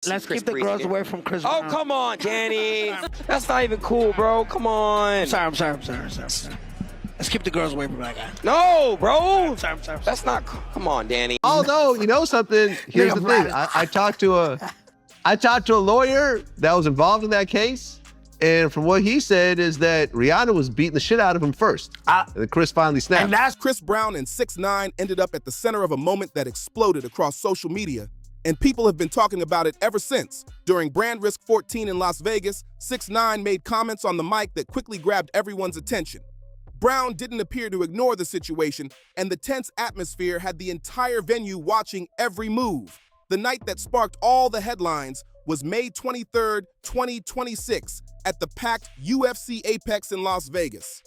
Let's keep the girls away from Chris Oh, Brown. come on, Danny. That's not even cool, bro. Come on. I'm sorry. Let's keep the girls away from that guy. No, bro. I'm sorry. That's not. Come on, Danny. Although, you know something, here's the thing. I talked to a lawyer that was involved in that case, and from what he said is that Rihanna was beating the shit out of him first. And then Chris finally snapped. And that's Chris Brown and 6ix9ine ended up at the center of a moment that exploded across social media, and people have been talking about it ever since. During Brand Risk 14 in Las Vegas, 6ix9ine made comments on the mic that quickly grabbed everyone's attention. Brown didn't appear to ignore the situation, and the tense atmosphere had the entire venue watching every move. The night that sparked all the headlines was May 23rd, 2026, at the packed UFC Apex in Las Vegas.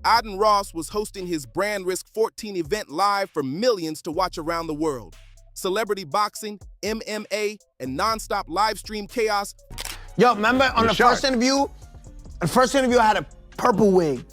Adin Ross was hosting his Brand Risk 14 event live for millions to watch around the world. Celebrity boxing, MMA, and non-stop live stream chaos. Yo, remember on the first interview I had a purple wig.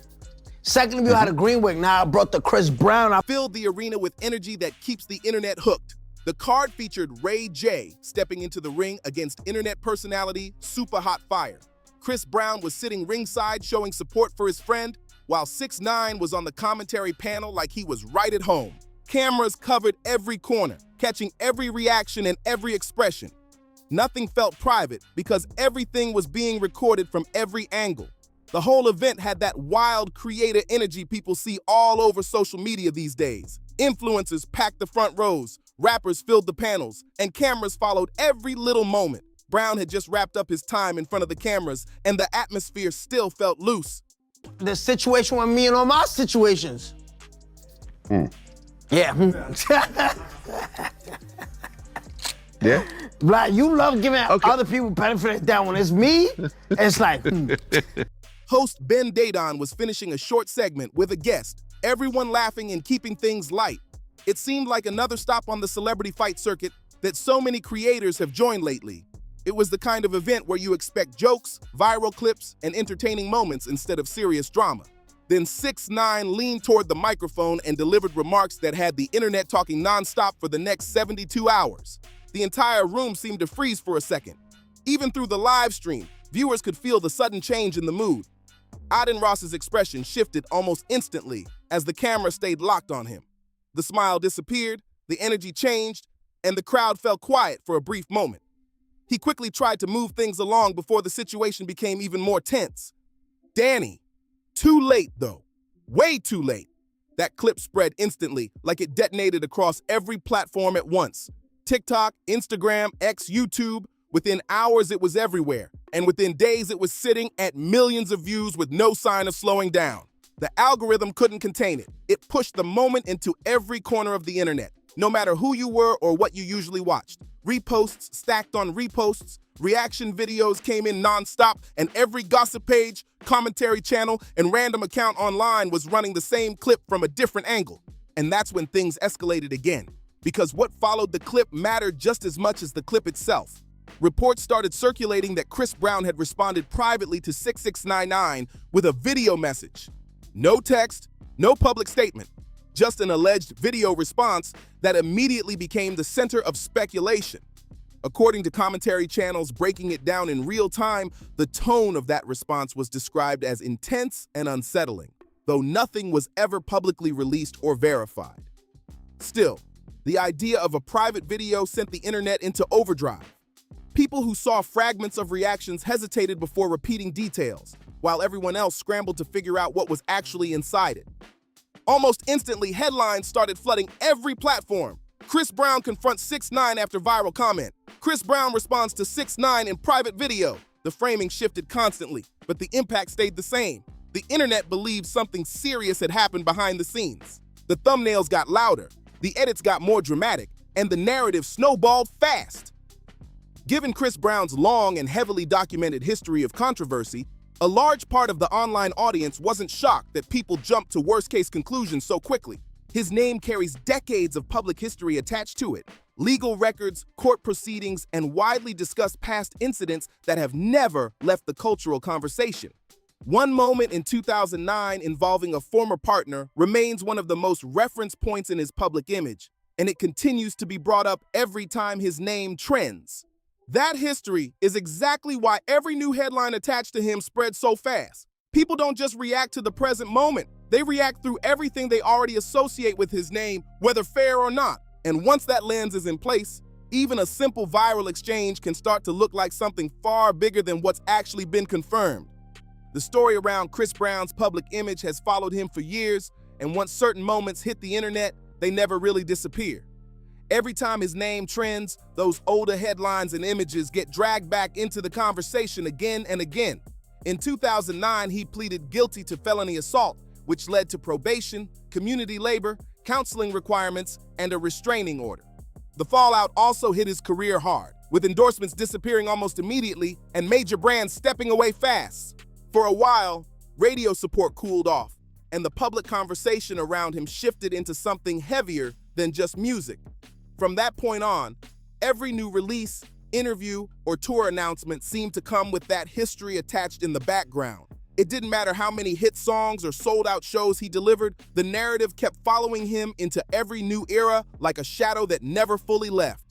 Second interview I had a green wig. Now I brought the Chris Brown. Filled the arena with energy that keeps the internet hooked. The card featured Ray J stepping into the ring against internet personality Super Hot Fire. Chris Brown was sitting ringside showing support for his friend, while 6ix9ine was on the commentary panel like he was right at home. Cameras covered every corner, catching every reaction and every expression. Nothing felt private because everything was being recorded from every angle. The whole event had that wild creator energy people see all over social media these days. Influencers packed the front rows, rappers filled the panels, and cameras followed every little moment. Brown had just wrapped up his time in front of the cameras, and the atmosphere still felt loose. The situation with me and all my situations. Yeah. Yeah? Like, you love giving other people benefit of the doubt. When it's me, it's like, Host Ben Dadon was finishing a short segment with a guest, everyone laughing and keeping things light. It seemed like another stop on the celebrity fight circuit that so many creators have joined lately. It was the kind of event where you expect jokes, viral clips, and entertaining moments instead of serious drama. Then 6ix9ine leaned toward the microphone and delivered remarks that had the internet talking nonstop for the next 72 hours. The entire room seemed to freeze for a second. Even through the live stream, viewers could feel the sudden change in the mood. Adin Ross's expression shifted almost instantly as the camera stayed locked on him. The smile disappeared, the energy changed, and the crowd fell quiet for a brief moment. He quickly tried to move things along before the situation became even more tense. Danny. Too late, though. Way too late. That clip spread instantly, like it detonated across every platform at once. TikTok, Instagram, X, YouTube. Within hours, it was everywhere. And within days, it was sitting at millions of views with no sign of slowing down. The algorithm couldn't contain it. It pushed the moment into every corner of the internet, no matter who you were or what you usually watched. Reposts stacked on reposts, reaction videos came in nonstop, and every gossip page, commentary channel, and random account online was running the same clip from a different angle. And that's when things escalated again, because what followed the clip mattered just as much as the clip itself. Reports started circulating that Chris Brown had responded privately to 6ix9ine with a video message. No text, no public statement, just an alleged video response that immediately became the center of speculation. According to commentary channels breaking it down in real time, the tone of that response was described as intense and unsettling, though nothing was ever publicly released or verified. Still, the idea of a private video sent the internet into overdrive. People who saw fragments of reactions hesitated before repeating details, while everyone else scrambled to figure out what was actually inside it. Almost instantly, headlines started flooding every platform. Chris Brown confronts 6ix9ine after viral comment. Chris Brown responds to 6ix9ine in private video. The framing shifted constantly, but the impact stayed the same. The internet believed something serious had happened behind the scenes. The thumbnails got louder, the edits got more dramatic, and the narrative snowballed fast. Given Chris Brown's long and heavily documented history of controversy, a large part of the online audience wasn't shocked that people jumped to worst-case conclusions so quickly. His name carries decades of public history attached to it, legal records, court proceedings, and widely discussed past incidents that have never left the cultural conversation. One moment in 2009 involving a former partner remains one of the most referenced points in his public image, and it continues to be brought up every time his name trends. That history is exactly why every new headline attached to him spreads so fast. People don't just react to the present moment. They react through everything they already associate with his name, whether fair or not. And once that lens is in place, even a simple viral exchange can start to look like something far bigger than what's actually been confirmed. The story around Chris Brown's public image has followed him for years, and once certain moments hit the internet, they never really disappear. Every time his name trends, those older headlines and images get dragged back into the conversation again and again. In 2009, he pleaded guilty to felony assault, which led to probation, community labor, counseling requirements, and a restraining order. The fallout also hit his career hard, with endorsements disappearing almost immediately and major brands stepping away fast. For a while, radio support cooled off, and the public conversation around him shifted into something heavier than just music. From that point on, every new release, interview, or tour announcement seemed to come with that history attached in the background. It didn't matter how many hit songs or sold-out shows he delivered, the narrative kept following him into every new era like a shadow that never fully left.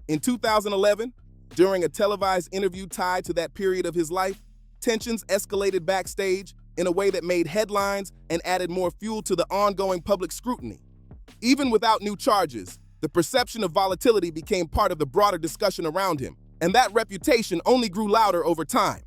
In 2011, during a televised interview tied to that period of his life, tensions escalated backstage in a way that made headlines and added more fuel to the ongoing public scrutiny. Even without new charges, the perception of volatility became part of the broader discussion around him, and that reputation only grew louder over time.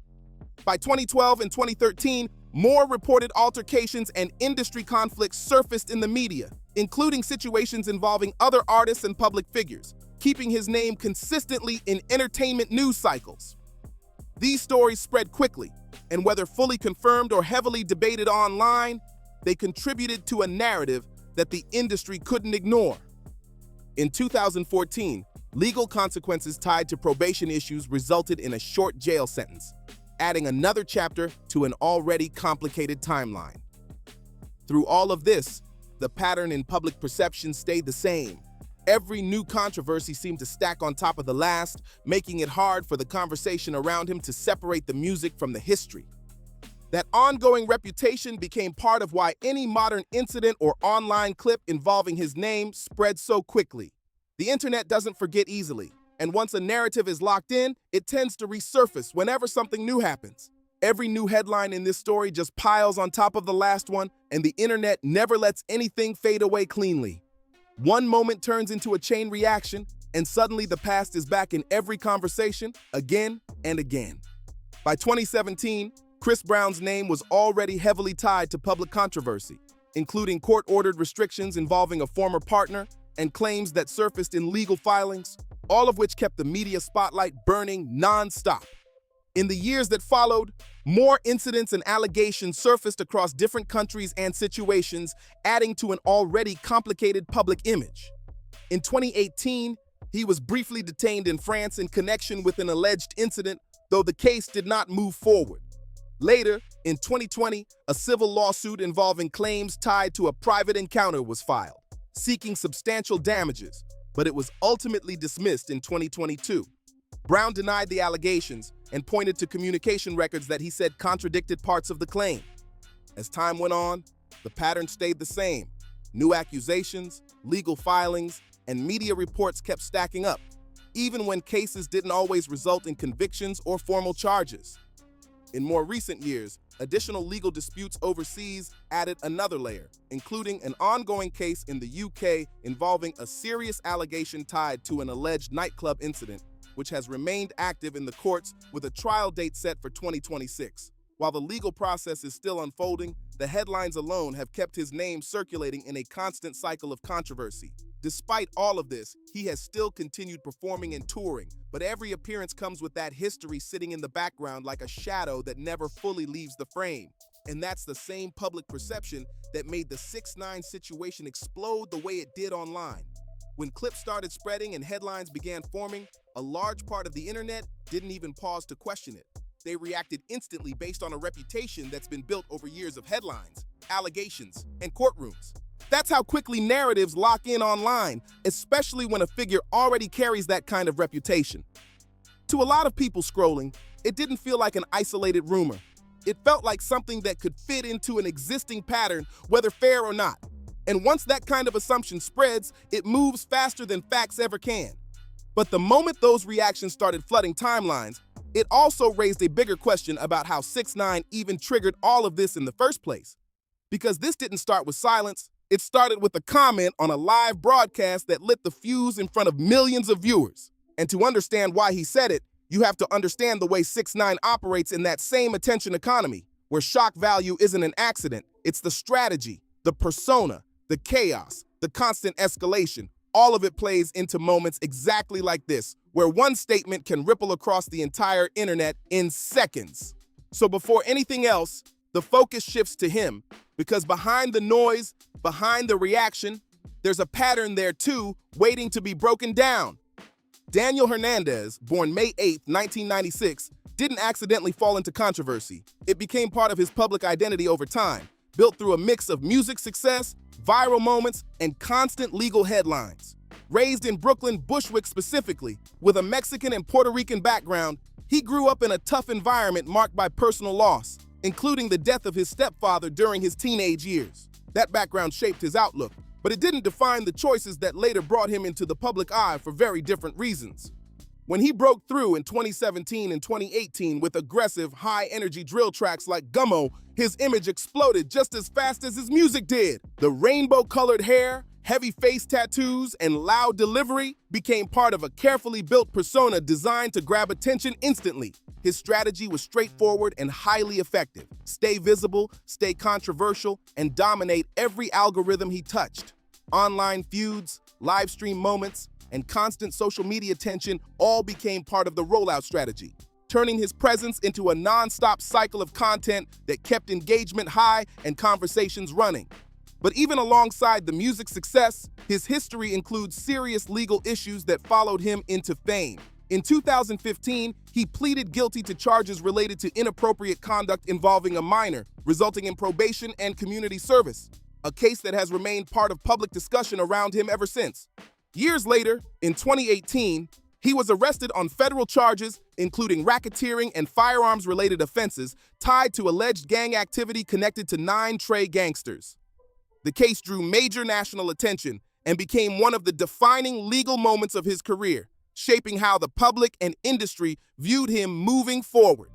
By 2012 and 2013, more reported altercations and industry conflicts surfaced in the media, including situations involving other artists and public figures, keeping his name consistently in entertainment news cycles. These stories spread quickly, and whether fully confirmed or heavily debated online, they contributed to a narrative that the industry couldn't ignore. In 2014, legal consequences tied to probation issues resulted in a short jail sentence, adding another chapter to an already complicated timeline. Through all of this, the pattern in public perception stayed the same. Every new controversy seemed to stack on top of the last, making it hard for the conversation around him to separate the music from the history. That ongoing reputation became part of why any modern incident or online clip involving his name spread so quickly. The internet doesn't forget easily, and once a narrative is locked in, it tends to resurface whenever something new happens. Every new headline in this story just piles on top of the last one, and the internet never lets anything fade away cleanly. One moment turns into a chain reaction, and suddenly the past is back in every conversation, again and again. By 2017, Chris Brown's name was already heavily tied to public controversy, including court-ordered restrictions involving a former partner and claims that surfaced in legal filings, all of which kept the media spotlight burning non-stop. In the years that followed, more incidents and allegations surfaced across different countries and situations, adding to an already complicated public image. In 2018, he was briefly detained in France in connection with an alleged incident, though the case did not move forward. Later, in 2020, a civil lawsuit involving claims tied to a private encounter was filed, seeking substantial damages, but it was ultimately dismissed in 2022. Brown denied the allegations and pointed to communication records that he said contradicted parts of the claim. As time went on, the pattern stayed the same. New accusations, legal filings, and media reports kept stacking up, even when cases didn't always result in convictions or formal charges. In more recent years, additional legal disputes overseas added another layer, including an ongoing case in the UK involving a serious allegation tied to an alleged nightclub incident, which has remained active in the courts with a trial date set for 2026. While the legal process is still unfolding, the headlines alone have kept his name circulating in a constant cycle of controversy. Despite all of this, he has still continued performing and touring, but every appearance comes with that history sitting in the background like a shadow that never fully leaves the frame. And that's the same public perception that made the 6ix9ine situation explode the way it did online. When clips started spreading and headlines began forming, a large part of the internet didn't even pause to question it. They reacted instantly based on a reputation that's been built over years of headlines, allegations, and courtrooms. That's how quickly narratives lock in online, especially when a figure already carries that kind of reputation. To a lot of people scrolling, it didn't feel like an isolated rumor. It felt like something that could fit into an existing pattern, whether fair or not. And once that kind of assumption spreads, it moves faster than facts ever can. But the moment those reactions started flooding timelines, it also raised a bigger question about how 6ix9ine even triggered all of this in the first place. Because this didn't start with silence, it started with a comment on a live broadcast that lit the fuse in front of millions of viewers. And to understand why he said it, you have to understand the way 6ix9ine operates in that same attention economy, where shock value isn't an accident, it's the strategy, the persona, the chaos, the constant escalation. All of it plays into moments exactly like this, where one statement can ripple across the entire internet in seconds. So before anything else, the focus shifts to him, because behind the noise, behind the reaction, there's a pattern there too, waiting to be broken down. Daniel Hernandez, born May 8, 1996, didn't accidentally fall into controversy. It became part of his public identity over time, built through a mix of music success, viral moments, and constant legal headlines. Raised in Brooklyn, Bushwick specifically, with a Mexican and Puerto Rican background, he grew up in a tough environment marked by personal loss, including the death of his stepfather during his teenage years. That background shaped his outlook, but it didn't define the choices that later brought him into the public eye for very different reasons. When he broke through in 2017 and 2018 with aggressive, high-energy drill tracks like Gummo, his image exploded just as fast as his music did. The rainbow-colored hair, heavy face tattoos, and loud delivery became part of a carefully built persona designed to grab attention instantly. His strategy was straightforward and highly effective. Stay visible, stay controversial, and dominate every algorithm he touched. Online feuds, live stream moments, and constant social media tension all became part of the rollout strategy, turning his presence into a non-stop cycle of content that kept engagement high and conversations running. But even alongside the music success, his history includes serious legal issues that followed him into fame. In 2015, he pleaded guilty to charges related to inappropriate conduct involving a minor, resulting in probation and community service, a case that has remained part of public discussion around him ever since. Years later, in 2018, he was arrested on federal charges, including racketeering and firearms-related offenses tied to alleged gang activity connected to 9 Trey gangsters. The case drew major national attention and became one of the defining legal moments of his career, shaping how the public and industry viewed him moving forward.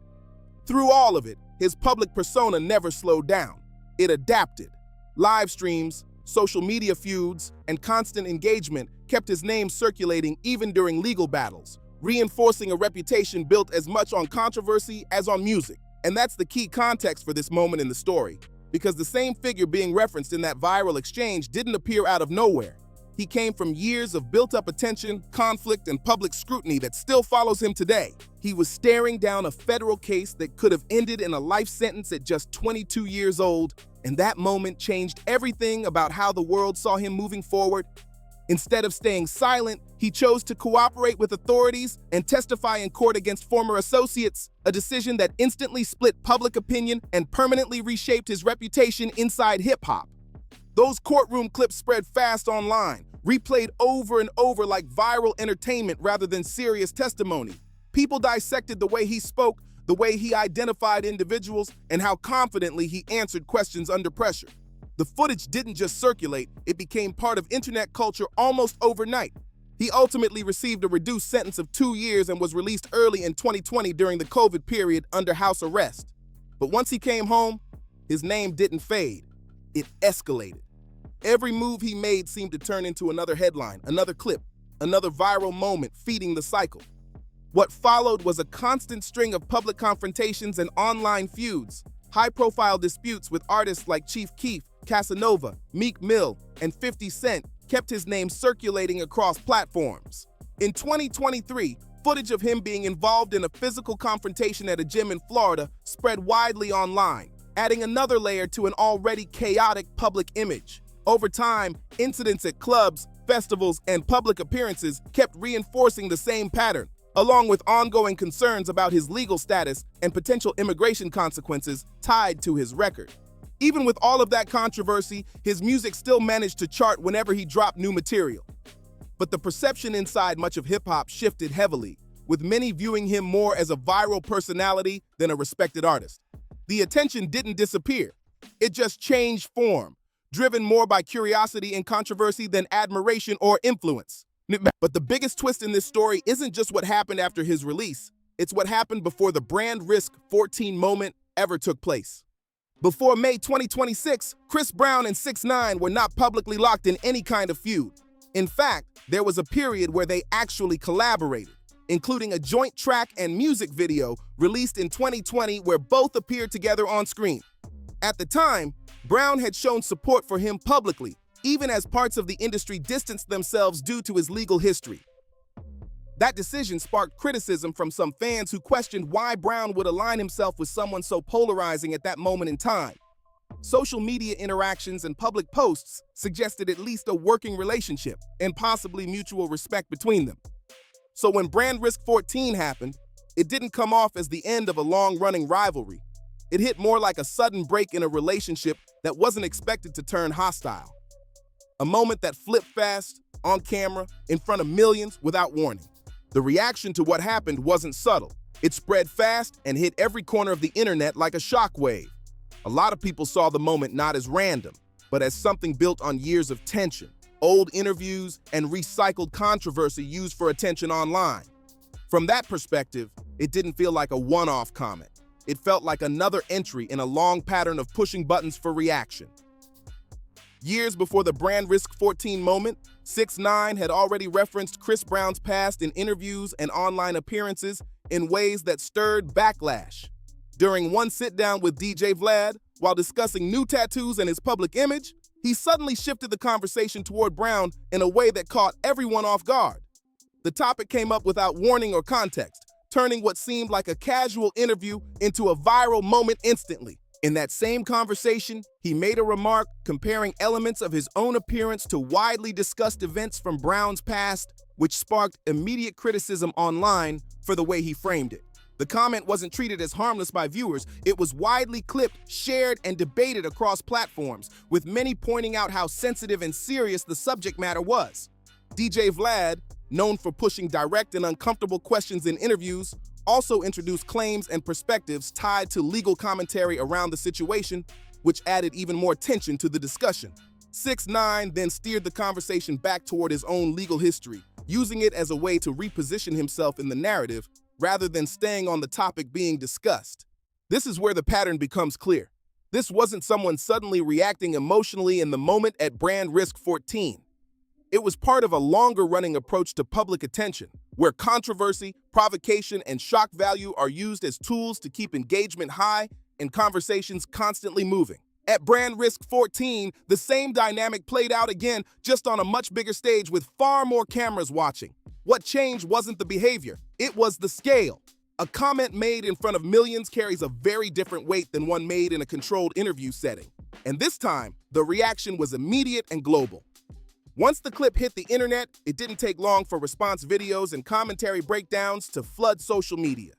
Through all of it, his public persona never slowed down. It adapted. Live streams, social media feuds, and constant engagement kept his name circulating even during legal battles, reinforcing a reputation built as much on controversy as on music. And that's the key context for this moment in the story, because the same figure being referenced in that viral exchange didn't appear out of nowhere. He came from years of built-up attention, conflict, and public scrutiny that still follows him today. He was staring down a federal case that could have ended in a life sentence at just 22 years old, and that moment changed everything about how the world saw him moving forward. Instead of staying silent, he chose to cooperate with authorities and testify in court against former associates, a decision that instantly split public opinion and permanently reshaped his reputation inside hip-hop. Those courtroom clips spread fast online, replayed over and over like viral entertainment rather than serious testimony. People dissected the way he spoke, the way he identified individuals, and how confidently he answered questions under pressure. The footage didn't just circulate, it became part of internet culture almost overnight. He ultimately received a reduced sentence of 2 years and was released early in 2020 during the COVID period under house arrest. But once he came home, his name didn't fade. It escalated. Every move he made seemed to turn into another headline, another clip, another viral moment, feeding the cycle. What followed was a constant string of public confrontations and online feuds. High-profile disputes with artists like Chief Keef, Casanova, Meek Mill, and 50 Cent kept his name circulating across platforms. In 2023, footage of him being involved in a physical confrontation at a gym in Florida spread widely online, adding another layer to an already chaotic public image. Over time, incidents at clubs, festivals, and public appearances kept reinforcing the same pattern, along with ongoing concerns about his legal status and potential immigration consequences tied to his record. Even with all of that controversy, his music still managed to chart whenever he dropped new material. But the perception inside much of hip-hop shifted heavily, with many viewing him more as a viral personality than a respected artist. The attention didn't disappear. It just changed form, driven more by curiosity and controversy than admiration or influence. But the biggest twist in this story isn't just what happened after his release, it's what happened before the brand risk 14 moment ever took place. Before May 2026, Chris Brown and 6ix9ine were not publicly locked in any kind of feud. In fact, there was a period where they actually collaborated, including a joint track and music video released in 2020 where both appeared together on screen. At the time, Brown had shown support for him publicly, even as parts of the industry distanced themselves due to his legal history. That decision sparked criticism from some fans who questioned why Brown would align himself with someone so polarizing at that moment in time. Social media interactions and public posts suggested at least a working relationship and possibly mutual respect between them. So when Brand Risk 14 happened, it didn't come off as the end of a long-running rivalry. It hit more like a sudden break in a relationship that wasn't expected to turn hostile. A moment that flipped fast, on camera, in front of millions without warning. The reaction to what happened wasn't subtle. It spread fast and hit every corner of the internet like a shockwave. A lot of people saw the moment not as random, but as something built on years of tension, old interviews, and recycled controversy used for attention online. From that perspective, it didn't feel like a one-off comment. It felt like another entry in a long pattern of pushing buttons for reaction. Years before the Brand Risk 14 moment, 6ix9ine had already referenced Chris Brown's past in interviews and online appearances in ways that stirred backlash. During one sit-down with DJ Vlad, while discussing new tattoos and his public image, he suddenly shifted the conversation toward Brown in a way that caught everyone off guard. The topic came up without warning or context, turning what seemed like a casual interview into a viral moment instantly. In that same conversation, he made a remark comparing elements of his own appearance to widely discussed events from Brown's past, which sparked immediate criticism online for the way he framed it. The comment wasn't treated as harmless by viewers. It was widely clipped, shared, and debated across platforms, with many pointing out how sensitive and serious the subject matter was. DJ Vlad, known for pushing direct and uncomfortable questions in interviews, also introduced claims and perspectives tied to legal commentary around the situation, which added even more tension to the discussion. 6ix9ine then steered the conversation back toward his own legal history, using it as a way to reposition himself in the narrative rather than staying on the topic being discussed. This is where the pattern becomes clear. This wasn't someone suddenly reacting emotionally in the moment at Brand Risk 14. It was part of a longer-running approach to public attention, where controversy, provocation, and shock value are used as tools to keep engagement high and conversations constantly moving. At Brand Risk 14, the same dynamic played out again, just on a much bigger stage with far more cameras watching. What changed wasn't the behavior, it was the scale. A comment made in front of millions carries a very different weight than one made in a controlled interview setting. And this time, the reaction was immediate and global. Once the clip hit the internet, it didn't take long for response videos and commentary breakdowns to flood social media.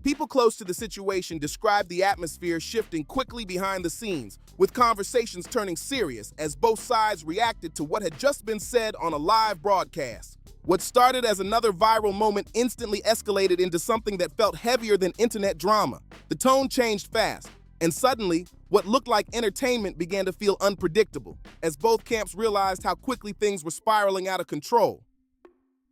People close to the situation described the atmosphere shifting quickly behind the scenes, with conversations turning serious as both sides reacted to what had just been said on a live broadcast. What started as another viral moment instantly escalated into something that felt heavier than internet drama. The tone changed fast, and suddenly, what looked like entertainment began to feel unpredictable, as both camps realized how quickly things were spiraling out of control.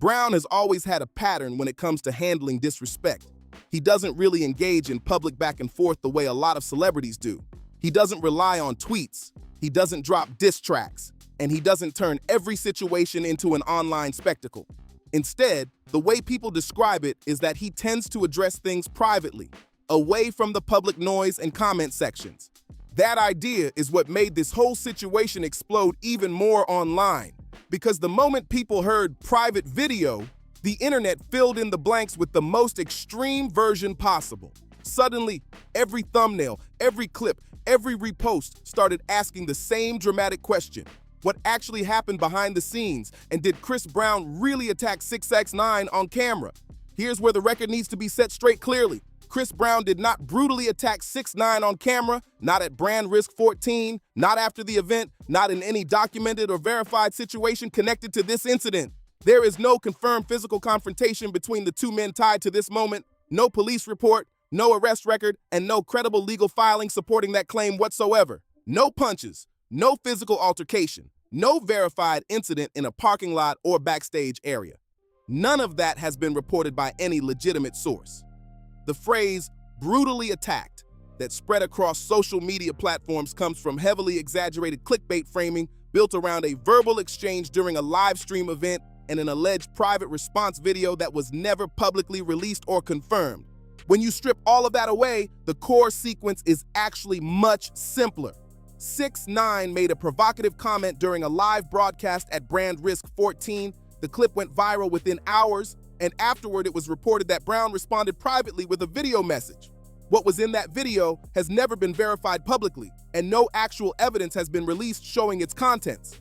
Brown has always had a pattern when it comes to handling disrespect. He doesn't really engage in public back and forth the way a lot of celebrities do. He doesn't rely on tweets, he doesn't drop diss tracks, and he doesn't turn every situation into an online spectacle. Instead, the way people describe it is that he tends to address things privately, away from the public noise and comment sections. That idea is what made this whole situation explode even more online, because the moment people heard private video, the internet filled in the blanks with the most extreme version possible. Suddenly, every thumbnail, every clip, every repost started asking the same dramatic question. What actually happened behind the scenes, and did Chris Brown really attack 6ix9ine on camera? Here's where the record needs to be set straight clearly. Chris Brown did not brutally attack 6ix9ine on camera, not at Brand Risk 14, not after the event, not in any documented or verified situation connected to this incident. There is no confirmed physical confrontation between the two men tied to this moment, no police report, no arrest record, and no credible legal filing supporting that claim whatsoever. No punches, no physical altercation, No verified incident in a parking lot or backstage area. None of that has been reported by any legitimate source. The phrase brutally attacked that spread across social media platforms comes from heavily exaggerated clickbait framing built around a verbal exchange during a live stream event and an alleged private response video that was never publicly released or confirmed. When you strip all of that away, the core sequence is actually much simpler. 6ix9ine made a provocative comment during a live broadcast at Brand Risk 14. The clip went viral within hours, and afterward it was reported that Brown responded privately with a video message. What was in that video has never been verified publicly, and no actual evidence has been released showing its contents.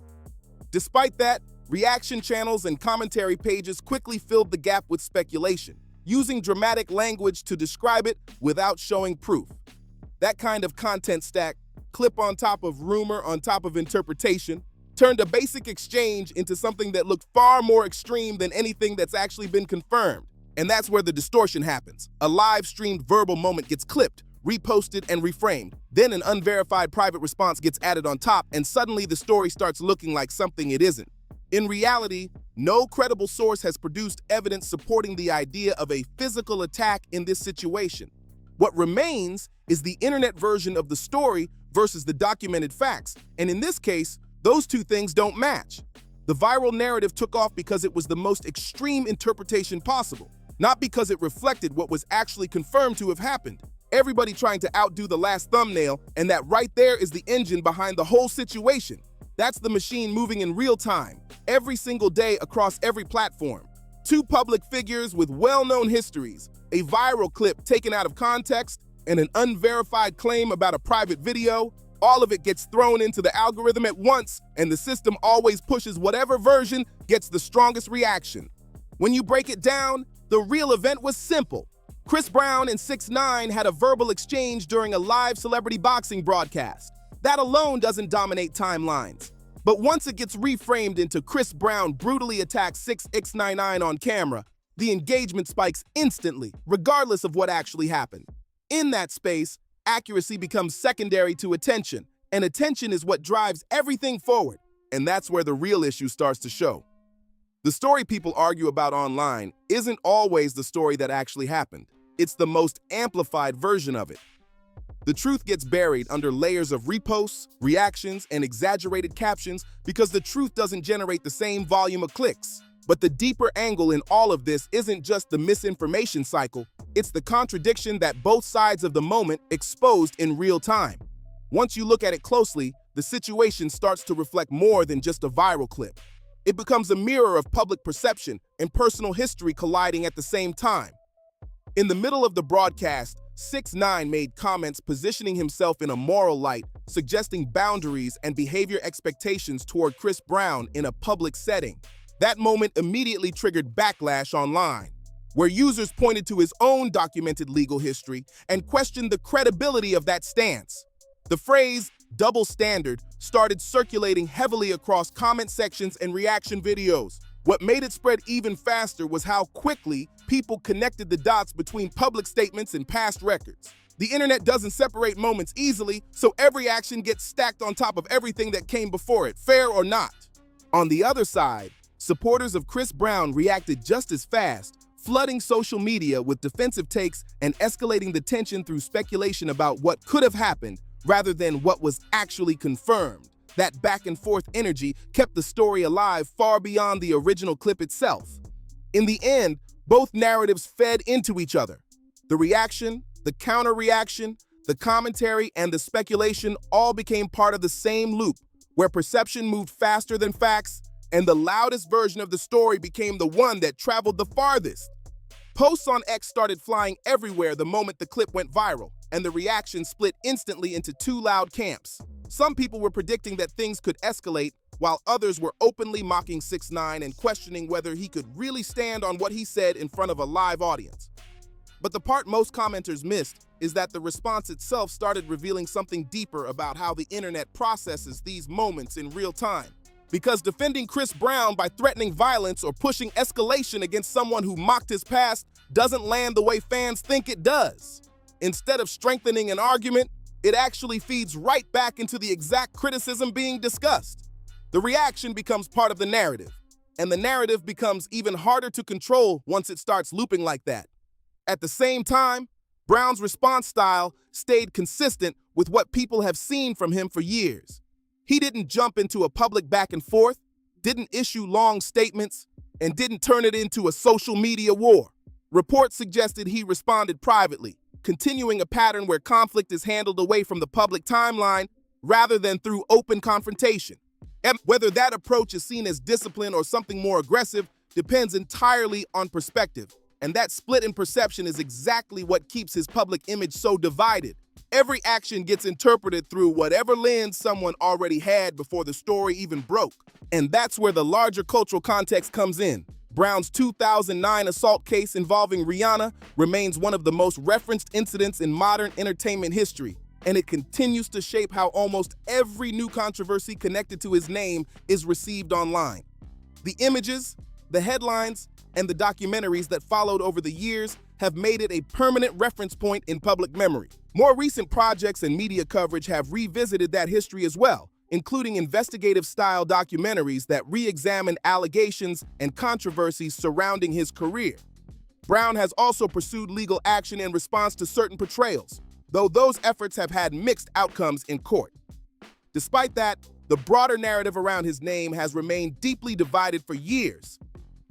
Despite that, reaction channels and commentary pages quickly filled the gap with speculation, using dramatic language to describe it without showing proof. That kind of content stack, clip on top of rumor on top of interpretation, turned a basic exchange into something that looked far more extreme than anything that's actually been confirmed. And that's where the distortion happens. A live-streamed verbal moment gets clipped, reposted, and reframed. Then an unverified private response gets added on top, and suddenly the story starts looking like something it isn't. In reality, no credible source has produced evidence supporting the idea of a physical attack in this situation. What remains is the internet version of the story versus the documented facts, and in this case, those two things don't match. The viral narrative took off because it was the most extreme interpretation possible, not because it reflected what was actually confirmed to have happened. Everybody trying to outdo the last thumbnail, and that right there is the engine behind the whole situation. That's the machine moving in real time, every single day across every platform. Two public figures with well-known histories, a viral clip taken out of context, and an unverified claim about a private video. All of it gets thrown into the algorithm at once, and the system always pushes whatever version gets the strongest reaction. When you break it down, the real event was simple. Chris Brown and 6ix9ine had a verbal exchange during a live celebrity boxing broadcast. That alone doesn't dominate timelines. But once it gets reframed into Chris Brown brutally attacks 6ix9ine on camera, the engagement spikes instantly, regardless of what actually happened. In that space, accuracy becomes secondary to attention, and attention is what drives everything forward. And that's where the real issue starts to show. The story people argue about online isn't always the story that actually happened. It's the most amplified version of it. The truth gets buried under layers of reposts, reactions, and exaggerated captions because the truth doesn't generate the same volume of clicks. But the deeper angle in all of this isn't just the misinformation cycle, it's the contradiction that both sides of the moment exposed in real time. Once you look at it closely, the situation starts to reflect more than just a viral clip. It becomes a mirror of public perception and personal history colliding at the same time. In the middle of the broadcast, 6ix9ine made comments positioning himself in a moral light, suggesting boundaries and behavior expectations toward Chris Brown in a public setting. That moment immediately triggered backlash online, where users pointed to his own documented legal history and questioned the credibility of that stance. The phrase double standard started circulating heavily across comment sections and reaction videos. What made it spread even faster was how quickly people connected the dots between public statements and past records. The internet doesn't separate moments easily, so every action gets stacked on top of everything that came before it, fair or not. On the other side, supporters of Chris Brown reacted just as fast, flooding social media with defensive takes and escalating the tension through speculation about what could have happened rather than what was actually confirmed. That back and forth energy kept the story alive far beyond the original clip itself. In the end, both narratives fed into each other. The reaction, the counter-reaction, the commentary, and the speculation all became part of the same loop, where perception moved faster than facts, and the loudest version of the story became the one that traveled the farthest. Posts on X started flying everywhere the moment the clip went viral, and the reaction split instantly into two loud camps. Some people were predicting that things could escalate, while others were openly mocking 6ix9ine and questioning whether he could really stand on what he said in front of a live audience. But the part most commenters missed is that the response itself started revealing something deeper about how the internet processes these moments in real time. Because defending Chris Brown by threatening violence or pushing escalation against someone who mocked his past doesn't land the way fans think it does. Instead of strengthening an argument, it actually feeds right back into the exact criticism being discussed. The reaction becomes part of the narrative, and the narrative becomes even harder to control once it starts looping like that. At the same time, Brown's response style stayed consistent with what people have seen from him for years. He didn't jump into a public back and forth, didn't issue long statements, and didn't turn it into a social media war. Reports suggested he responded privately, continuing a pattern where conflict is handled away from the public timeline rather than through open confrontation. And whether that approach is seen as discipline or something more aggressive depends entirely on perspective. And that split in perception is exactly what keeps his public image so divided. Every action gets interpreted through whatever lens someone already had before the story even broke. And that's where the larger cultural context comes in. Brown's 2009 assault case involving Rihanna remains one of the most referenced incidents in modern entertainment history, and it continues to shape how almost every new controversy connected to his name is received online. The images, the headlines, and the documentaries that followed over the years have made it a permanent reference point in public memory. More recent projects and media coverage have revisited that history as well, including investigative-style documentaries that re-examine allegations and controversies surrounding his career. Brown has also pursued legal action in response to certain portrayals, though those efforts have had mixed outcomes in court. Despite that, the broader narrative around his name has remained deeply divided for years.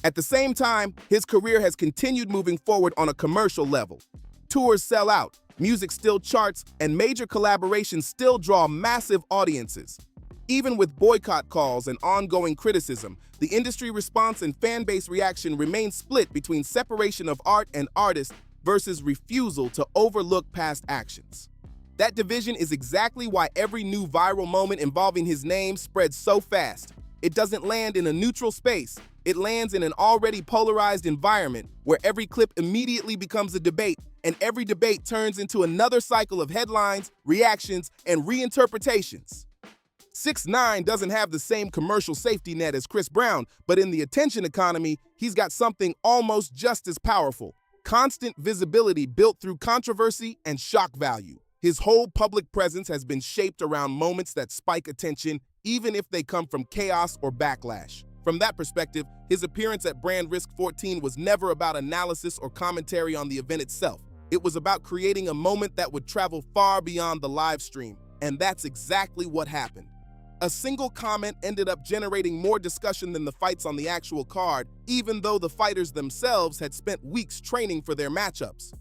At the same time, his career has continued moving forward on a commercial level. Tours sell out, music still charts, and major collaborations still draw massive audiences. Even with boycott calls and ongoing criticism, the industry response and fan base reaction remains split between separation of art and artist versus refusal to overlook past actions. That division is exactly why every new viral moment involving his name spreads so fast. It doesn't land in a neutral space. It lands in an already polarized environment where every clip immediately becomes a debate, and every debate turns into another cycle of headlines, reactions, and reinterpretations. 6ix9ine doesn't have the same commercial safety net as Chris Brown, but in the attention economy, he's got something almost just as powerful: constant visibility built through controversy and shock value. His whole public presence has been shaped around moments that spike attention, even if they come from chaos or backlash. From that perspective, his appearance at Brand Risk 14 was never about analysis or commentary on the event itself. It was about creating a moment that would travel far beyond the live stream, and that's exactly what happened. A single comment ended up generating more discussion than the fights on the actual card, even though the fighters themselves had spent weeks training for their matchups.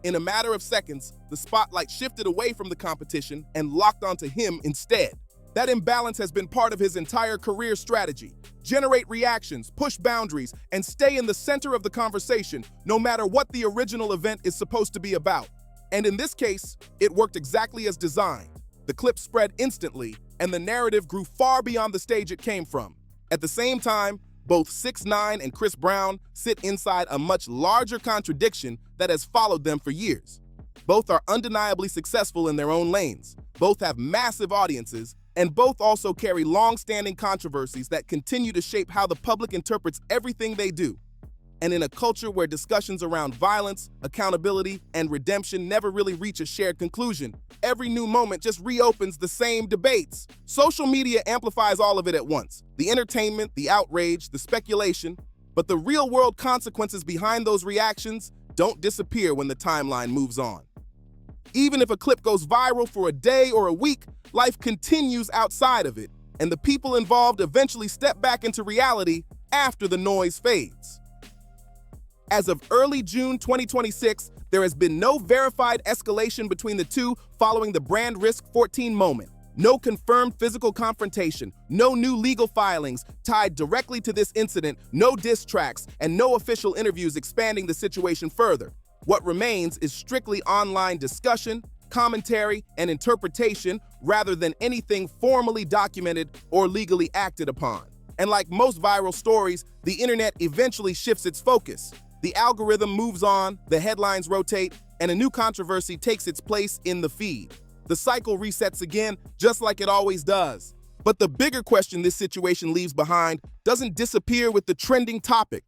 In a matter of seconds, the spotlight shifted away from the competition and locked onto him instead. That imbalance has been part of his entire career strategy: generate reactions, push boundaries, and stay in the center of the conversation, no matter what the original event is supposed to be about. And in this case, it worked exactly as designed. The clip spread instantly, and the narrative grew far beyond the stage it came from. At the same time, both 6ix9ine and Chris Brown sit inside a much larger contradiction that has followed them for years. Both are undeniably successful in their own lanes. Both have massive audiences, and both also carry long-standing controversies that continue to shape how the public interprets everything they do. And in a culture where discussions around violence, accountability, and redemption never really reach a shared conclusion, every new moment just reopens the same debates. Social media amplifies all of it at once: the entertainment, the outrage, the speculation. But the real-world consequences behind those reactions don't disappear when the timeline moves on. Even if a clip goes viral for a day or a week, life continues outside of it, and the people involved eventually step back into reality after the noise fades. As of early June 2026, there has been no verified escalation between the two following the Brand Risk 14 moment. No confirmed physical confrontation, no new legal filings tied directly to this incident, no diss tracks, and no official interviews expanding the situation further. What remains is strictly online discussion, commentary, and interpretation rather than anything formally documented or legally acted upon. And like most viral stories, the internet eventually shifts its focus. The algorithm moves on, the headlines rotate, and a new controversy takes its place in the feed. The cycle resets again, just like it always does. But the bigger question this situation leaves behind doesn't disappear with the trending topic.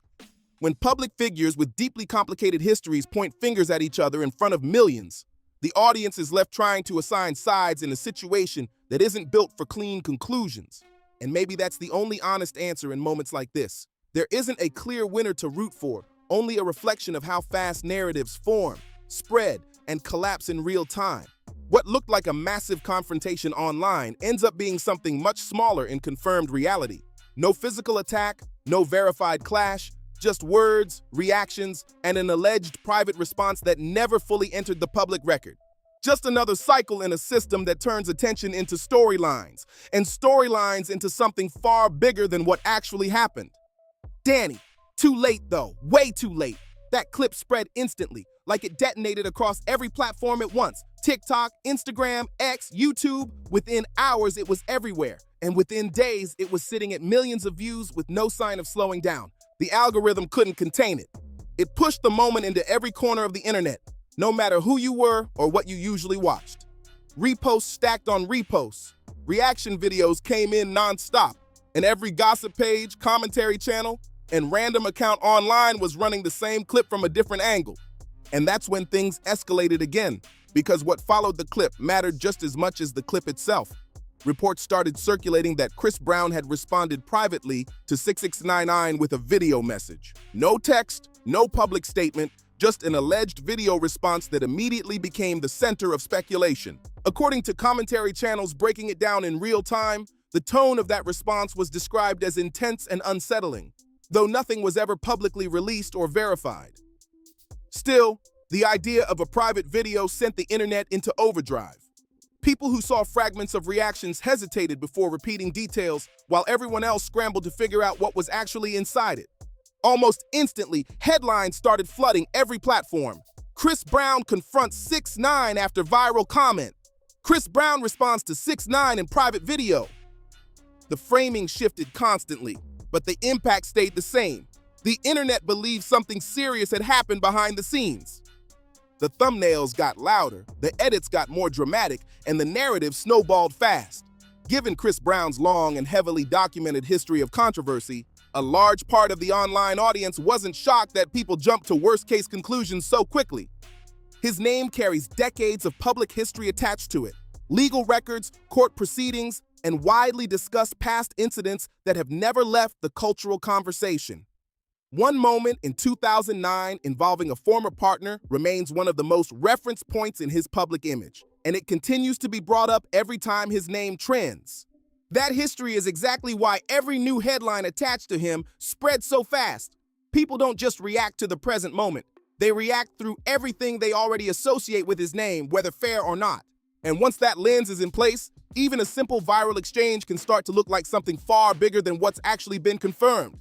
When public figures with deeply complicated histories point fingers at each other in front of millions, the audience is left trying to assign sides in a situation that isn't built for clean conclusions. And maybe that's the only honest answer in moments like this. There isn't a clear winner to root for, only a reflection of how fast narratives form, spread, and collapse in real time. What looked like a massive confrontation online ends up being something much smaller in confirmed reality. No physical attack, no verified clash, just words, reactions, and an alleged private response that never fully entered the public record. Just another cycle in a system that turns attention into storylines, and storylines into something far bigger than what actually happened. Danny, too late though, way too late. That clip spread instantly, like it detonated across every platform at once. TikTok, Instagram, X, YouTube. Within hours, it was everywhere. And within days, it was sitting at millions of views with no sign of slowing down. The algorithm couldn't contain it. It pushed the moment into every corner of the internet, no matter who you were or what you usually watched. Reposts stacked on reposts. Reaction videos came in non-stop, and every gossip page, commentary channel, and random account online was running the same clip from a different angle. And that's when things escalated again, because what followed the clip mattered just as much as the clip itself. Reports started circulating that Chris Brown had responded privately to 6ix9ine with a video message. No text, no public statement, just an alleged video response that immediately became the center of speculation. According to commentary channels breaking it down in real time, the tone of that response was described as intense and unsettling, though nothing was ever publicly released or verified. Still, the idea of a private video sent the internet into overdrive. People who saw fragments of reactions hesitated before repeating details, while everyone else scrambled to figure out what was actually inside it. Almost instantly, headlines started flooding every platform. Chris Brown confronts 6ix9ine after viral comment. Chris Brown responds to 6ix9ine in private video. The framing shifted constantly, but the impact stayed the same. The internet believed something serious had happened behind the scenes. The thumbnails got louder, the edits got more dramatic, and the narrative snowballed fast. Given Chris Brown's long and heavily documented history of controversy, a large part of the online audience wasn't shocked that people jumped to worst-case conclusions so quickly. His name carries decades of public history attached to it, legal records, court proceedings, and widely discussed past incidents that have never left the cultural conversation. One moment in 2009 involving a former partner remains one of the most referenced points in his public image, and it continues to be brought up every time his name trends. That history is exactly why every new headline attached to him spreads so fast. People don't just react to the present moment. They react through everything they already associate with his name, whether fair or not. And once that lens is in place, even a simple viral exchange can start to look like something far bigger than what's actually been confirmed.